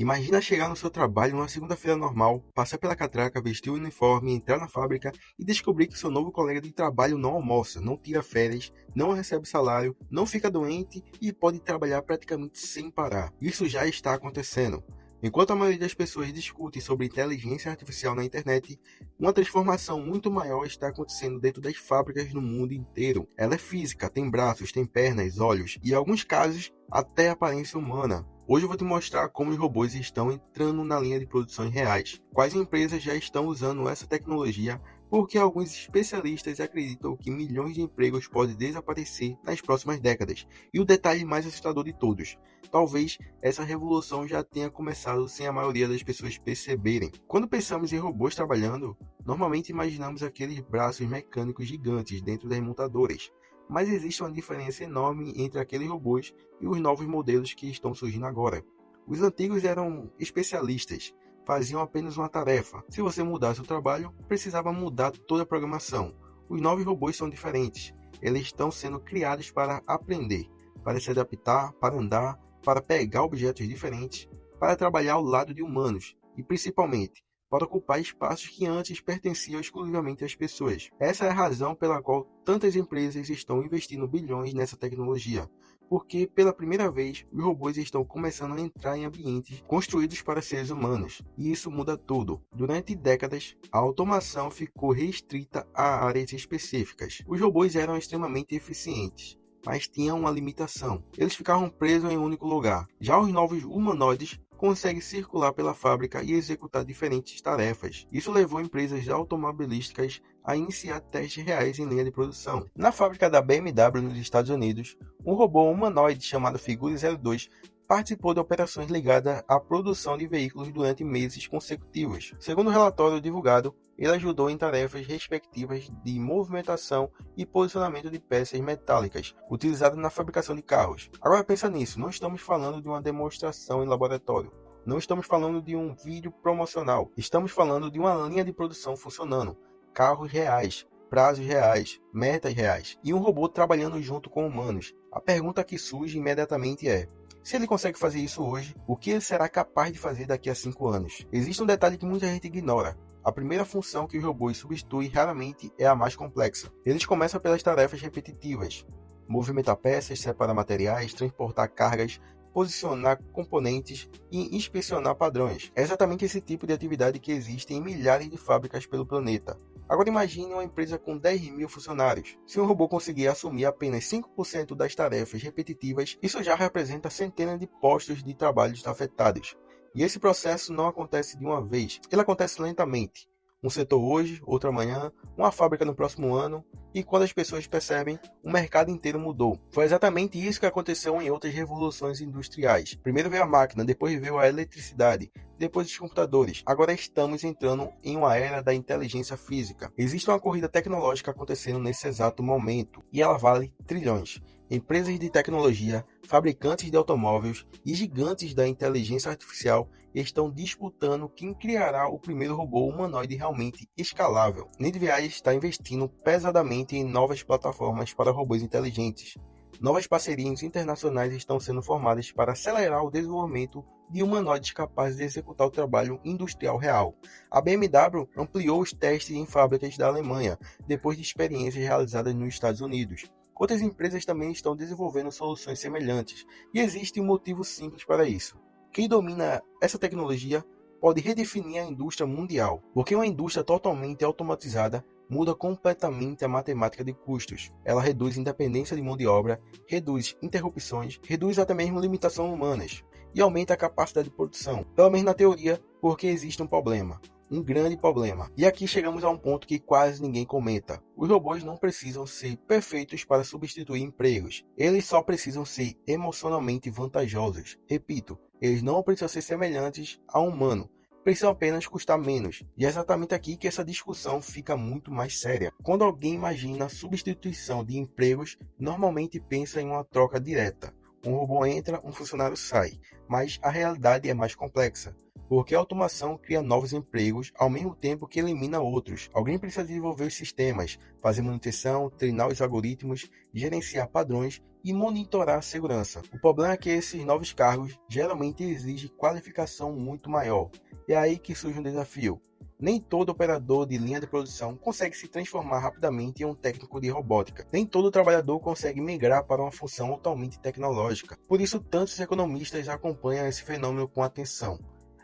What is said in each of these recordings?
Imagina chegar no seu trabalho numa segunda-feira normal, passar pela catraca, vestir o uniforme, entrar na fábrica e descobrir que seu novo colega de trabalho não almoça, não tira férias, não recebe salário, não fica doente e pode trabalhar praticamente sem parar. Isso já está acontecendo. Enquanto a maioria das pessoas discute sobre inteligência artificial na internet, uma transformação muito maior está acontecendo dentro das fábricas no mundo inteiro. Ela é física, tem braços, tem pernas, olhos e, em alguns casos, até aparência humana. Hoje eu vou te mostrar como os robôs estão entrando na linha de produções reais. Quais empresas já estão usando essa tecnologia, porque alguns especialistas acreditam que milhões de empregos podem desaparecer nas próximas décadas. E o detalhe mais assustador de todos: talvez essa revolução já tenha começado sem a maioria das pessoas perceberem. Quando pensamos em robôs trabalhando, normalmente imaginamos aqueles braços mecânicos gigantes dentro das montadoras. Mas existe uma diferença enorme entre aqueles robôs e os novos modelos que estão surgindo agora. Os antigos eram especialistas, faziam apenas uma tarefa. Se você mudasse o trabalho, precisava mudar toda a programação. Os novos robôs são diferentes. Eles estão sendo criados para aprender, para se adaptar, para andar, para pegar objetos diferentes, para trabalhar ao lado de humanos e, principalmente, para ocupar espaços que antes pertenciam exclusivamente às pessoas. Essa é a razão pela qual tantas empresas estão investindo bilhões nessa tecnologia, porque pela primeira vez os robôs estão começando a entrar em ambientes construídos para seres humanos, e isso muda tudo. Durante décadas, a automação ficou restrita a áreas específicas. Os robôs eram extremamente eficientes, mas tinham uma limitação. Eles ficavam presos em um único lugar. Já os novos humanoides conseguem circular pela fábrica e executar diferentes tarefas. Isso levou empresas automobilísticas a iniciar testes reais em linha de produção. Na fábrica da BMW nos Estados Unidos, um robô humanoide chamado Figure 02 participou de operações ligadas à produção de veículos durante meses consecutivos. Segundo o relatório divulgado, ele ajudou em tarefas respectivas de movimentação e posicionamento de peças metálicas utilizadas na fabricação de carros. Agora pensa nisso, não estamos falando de uma demonstração em laboratório. Não estamos falando de um vídeo promocional. Estamos falando de uma linha de produção funcionando. Carros reais, prazos reais, metas reais e um robô trabalhando junto com humanos. A pergunta que surge imediatamente é: se ele consegue fazer isso hoje, o que ele será capaz de fazer daqui a 5 anos? Existe um detalhe que muita gente ignora. A primeira função que os robôs substituem raramente é a mais complexa. Eles começam pelas tarefas repetitivas: movimentar peças, separar materiais, transportar cargas, posicionar componentes e inspecionar padrões. É exatamente esse tipo de atividade que existe em milhares de fábricas pelo planeta. Agora imagine uma empresa com 10.000 funcionários. Se um robô conseguir assumir apenas 5% das tarefas repetitivas, isso já representa centenas de postos de trabalho afetados. E esse processo não acontece de uma vez, ele acontece lentamente. Um setor hoje, outro amanhã, uma fábrica no próximo ano, e quando as pessoas percebem, o mercado inteiro mudou. Foi exatamente isso que aconteceu em outras revoluções industriais. Primeiro veio a máquina, depois veio a eletricidade, depois os computadores. Agora estamos entrando em uma era da inteligência física. Existe uma corrida tecnológica acontecendo nesse exato momento, e ela vale trilhões. Empresas de tecnologia, fabricantes de automóveis e gigantes da inteligência artificial estão disputando quem criará o primeiro robô humanoide realmente escalável. NVIDIA está investindo pesadamente em novas plataformas para robôs inteligentes. Novas parcerias internacionais estão sendo formadas para acelerar o desenvolvimento de humanoides capazes de executar o trabalho industrial real. A BMW ampliou os testes em fábricas da Alemanha, depois de experiências realizadas nos Estados Unidos. Outras empresas também estão desenvolvendo soluções semelhantes, e existe um motivo simples para isso. Quem domina essa tecnologia pode redefinir a indústria mundial, porque uma indústria totalmente automatizada muda completamente a matemática de custos. Ela reduz independência de mão de obra, reduz interrupções, reduz até mesmo limitações humanas e aumenta a capacidade de produção. Pelo menos na teoria, porque existe um problema. Um grande problema. E aqui chegamos a um ponto que quase ninguém comenta. Os robôs não precisam ser perfeitos para substituir empregos. Eles só precisam ser emocionalmente vantajosos. Repito, eles não precisam ser semelhantes a um humano. Precisam apenas custar menos. E é exatamente aqui que essa discussão fica muito mais séria. Quando alguém imagina a substituição de empregos, normalmente pensa em uma troca direta. Um robô entra, um funcionário sai. Mas a realidade é mais complexa. porque a automação cria novos empregos ao mesmo tempo que elimina outros. Alguém precisa desenvolver os sistemas, fazer manutenção, treinar os algoritmos, gerenciar padrões e monitorar a segurança. O problema é que esses novos cargos geralmente exigem qualificação muito maior. E é aí que surge um desafio. Nem todo operador de linha de produção consegue se transformar rapidamente em um técnico de robótica. Nem todo trabalhador consegue migrar para uma função totalmente tecnológica. Por isso, tantos economistas acompanham esse fenômeno com atenção.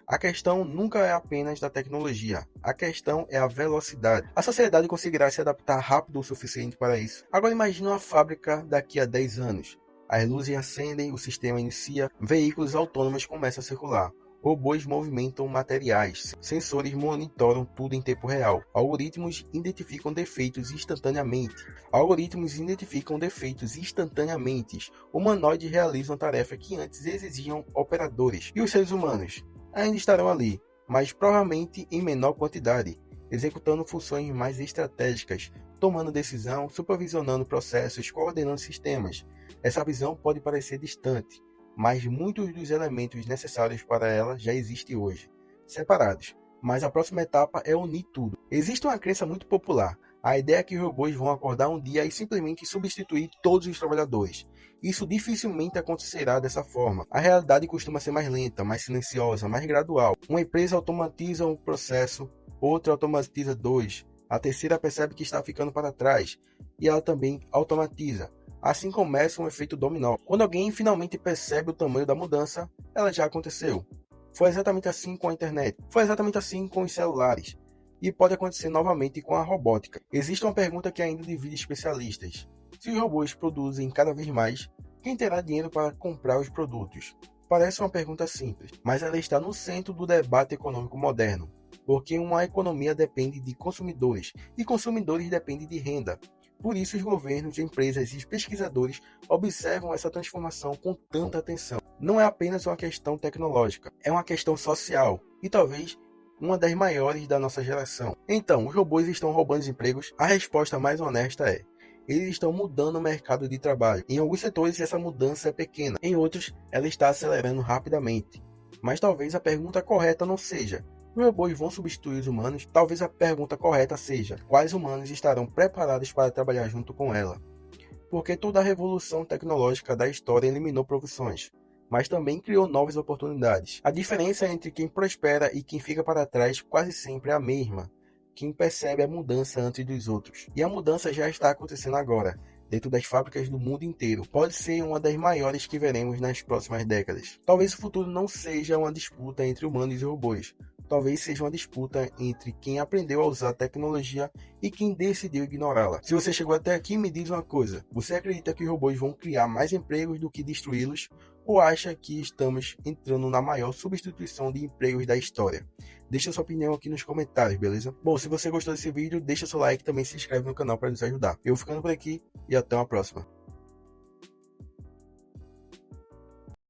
A questão nunca é apenas da tecnologia, a questão é a velocidade. A sociedade conseguirá se adaptar rápido o suficiente para isso. Agora imagine uma fábrica daqui a 10 anos. As luzes acendem, o sistema inicia, veículos autônomos começam a circular. Robôs movimentam materiais, sensores monitoram tudo em tempo real. Algoritmos identificam defeitos instantaneamente. Humanoides realizam tarefas que antes exigiam operadores. E os seres humanos? Ainda estarão ali, mas provavelmente em menor quantidade, executando funções mais estratégicas, tomando decisão, supervisionando processos, coordenando sistemas. Essa visão pode parecer distante, mas muitos dos elementos necessários para ela já existem hoje, separados. Mas a próxima etapa é unir tudo. Existe uma crença muito popular. A ideia é que os robôs vão acordar um dia e simplesmente substituir todos os trabalhadores. Isso dificilmente acontecerá dessa forma. A realidade costuma ser mais lenta, mais silenciosa, mais gradual. Uma empresa automatiza um processo, outra automatiza dois, a terceira percebe que está ficando para trás e ela também automatiza. Assim começa um efeito dominó. Quando alguém finalmente percebe o tamanho da mudança, ela já aconteceu. Foi exatamente assim com a internet. Foi exatamente assim com os celulares. E pode acontecer novamente com a robótica. Existe uma pergunta que ainda divide especialistas. Se os robôs produzem cada vez mais, quem terá dinheiro para comprar os produtos? Parece uma pergunta simples, mas ela está no centro do debate econômico moderno. Porque uma economia depende de consumidores, e consumidores dependem de renda. Por isso, os governos, empresas e pesquisadores observam essa transformação com tanta atenção. Não é apenas uma questão tecnológica, é uma questão social e talvez uma das maiores da nossa geração. Então, os robôs estão roubando os empregos? A resposta mais honesta é: eles estão mudando o mercado de trabalho. Em alguns setores, essa mudança é pequena, em outros, ela está acelerando rapidamente. Mas talvez a pergunta correta não seja: os robôs vão substituir os humanos? Talvez a pergunta correta seja: quais humanos estarão preparados para trabalhar junto com ela? Porque toda a revolução tecnológica da história eliminou profissões, mas também criou novas oportunidades. A diferença entre quem prospera e quem fica para trás quase sempre é a mesma: quem percebe a mudança antes dos outros. E a mudança já está acontecendo agora, dentro das fábricas do mundo inteiro. Pode ser uma das maiores que veremos nas próximas décadas. Talvez o futuro não seja uma disputa entre humanos e robôs. Talvez seja uma disputa entre quem aprendeu a usar a tecnologia e quem decidiu ignorá-la. Se você chegou até aqui, me diz uma coisa: você acredita que os robôs vão criar mais empregos do que destruí-los? Ou acha que estamos entrando na maior substituição de empregos da história? Deixa sua opinião aqui nos comentários, beleza? Bom, se você gostou desse vídeo, deixa seu like e também se inscreve no canal para nos ajudar. Eu ficando por aqui e até uma próxima.